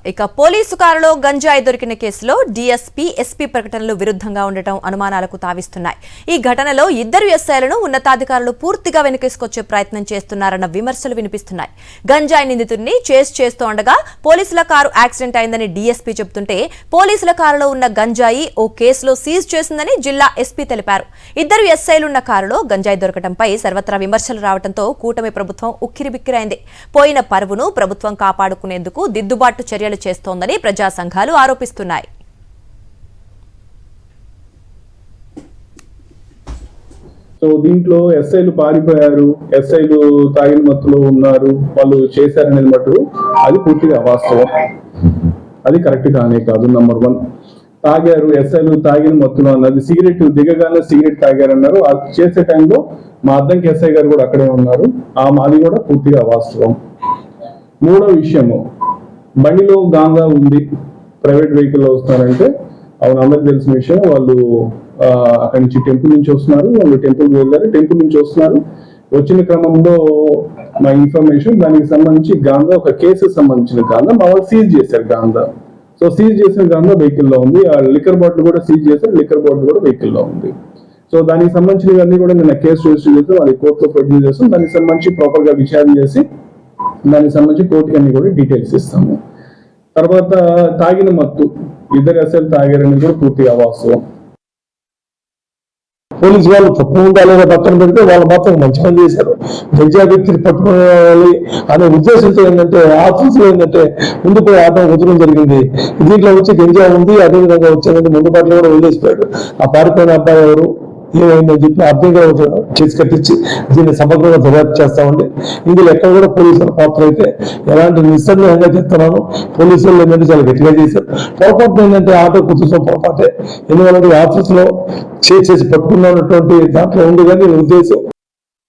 ఇక పోలీసు కారులో గంజాయి దొరికిన కేసులో డీఎస్పీ ఎస్పీ ప్రకటనలు విరుద్ధంగా ఉండటం అనుమానాలకు తావిస్తున్నాయి. ఈ ఘటనలో ఇద్దరు ఎస్ఐలను ఉన్నతాధికారులు పూర్తిగా వెనుకేసుకొచ్చే ప్రయత్నం చేస్తున్నారన్న విమర్శలు వినిపిస్తున్నాయి. గంజాయి నిందితుడిని చేస్తూ ఉండగా పోలీసుల కారు యాక్సిడెంట్ అయిందని డీఎస్పీ చెబుతుంటే పోలీసుల కారులో ఉన్న గంజాయి ఓ కేసులో సీజ్ చేసిందని జిల్లా ఎస్పీ తెలిపారు. ఇద్దరు ఎస్ఐలున్న కారులో గంజాయి దొరకడంపై సర్వత్రా విమర్శలు రావడంతో కూటమి ప్రభుత్వం ఉక్కిరిబిక్కిరైంది. పోయిన పరువును ప్రభుత్వం కాపాడుకునేందుకు దిద్దుబాటు చర్యలు చేస్తోందని ప్రజా సంఘాలు ఆరోపిస్తున్నాయి. సో దీంట్లో ఎస్ఐలు పారిపోయారు, ఎస్ఐలు తాగిన మత్తులో ఉన్నారు, వాళ్ళు చేశారనేది మటు అది పూర్తిగా అవాస్తవం. అది కరెక్ట్ కానే కాదు. నంబర్ 1, తాగారు ఎస్ఐలు తాగిన మత్తులో అన్నది సిగరెట్ దిగగానే సిగరెట్ తాగారన్నారు. అది చేసే టైంలో మా అద్దంకి ఎస్ఐ గారు కూడా అక్కడే ఉన్నారు. అది కూడా పూర్తిగా అవాస్తవం. మూడో విషయము, బండిలో గాంజా ఉంది, ప్రైవేట్ వెహికల్లో వస్తున్నారంటే అవును, అందరికి తెలిసిన విషయం. వాళ్ళు అక్కడి నుంచి టెంపుల్ నుంచి వస్తున్నారు, వాళ్ళు టెంపుల్కి వెళ్ళారు, టెంపుల్ నుంచి వస్తున్నారు. వచ్చిన క్రమంలో మా ఇన్ఫర్మేషన్ దానికి సంబంధించి గాంజా, ఒక కేసుకు సంబంధించిన గాంజా మా వాళ్ళు సీజ్ చేశారు. గాంజా సో సీజ్ చేసిన గాంజా వెహికల్లో ఉంది. ఆ లిక్కర్ బాటిల్ కూడా సీజ్ చేశారు, లిక్కర్ బాటిల్ కూడా వెహికల్లో ఉంది. సో దానికి సంబంధించినవన్నీ కూడా నిన్న కేసు రిజిస్టర్ చేస్తాం, అది కోర్టులో ప్రొడ్యూస్ చేస్తాం. దానికి సంబంధించి ప్రాపర్ గా విచారణ చేసి దానికి సంబంధించి కోర్టుకి అన్ని కూడా డీటెయిల్స్ ఇస్తాము. తర్వాత తాగిన మత్తు, ఇద్దరు ఎస్ఐలు తాగారని కూడా పూర్తిగా అవాస్తవం. పోలీసు వాళ్ళు తప్పు ఉందా లేదా పక్కన పెడితే వాళ్ళు మాత్రం మంచి పని చేశారు. గంజా వ్యక్తిని పట్టుకోవాలి అనే ఉద్దేశంతో ఏంటంటే ఆఫీసులో ఏంటంటే ముందు పోయి ఆటం వదలడం జరిగింది. దీంట్లో వచ్చి గంజా ఉంది, అదేవిధంగా వచ్చేదంటే ముందు బాటలో కూడా వదిలేసిపోయాడు. ఆ పారిపోయిన అబ్బాయి ఎవరు, ఏమైందని చెప్పి అర్థంగా చేసి కట్టించి దీన్ని సమగ్రంగా దర్యాప్తు చేస్తామండి. ఇందులో ఎక్కడ కూడా పోలీసుల పాత్ర అయితే ఎలాంటి నిస్సందేహంగా చెప్తున్నాను. పోలీసులు ఏంటంటే చాలా గట్టిగా చేశారు. పొరపాటు ఏంటంటే ఆటో కూర్చోసం పొరపాటే. ఎందుకంటే ఆఫీసులో చేసి పట్టుకున్నటువంటి దాంట్లో ఉంది కానీ ఉద్దేశం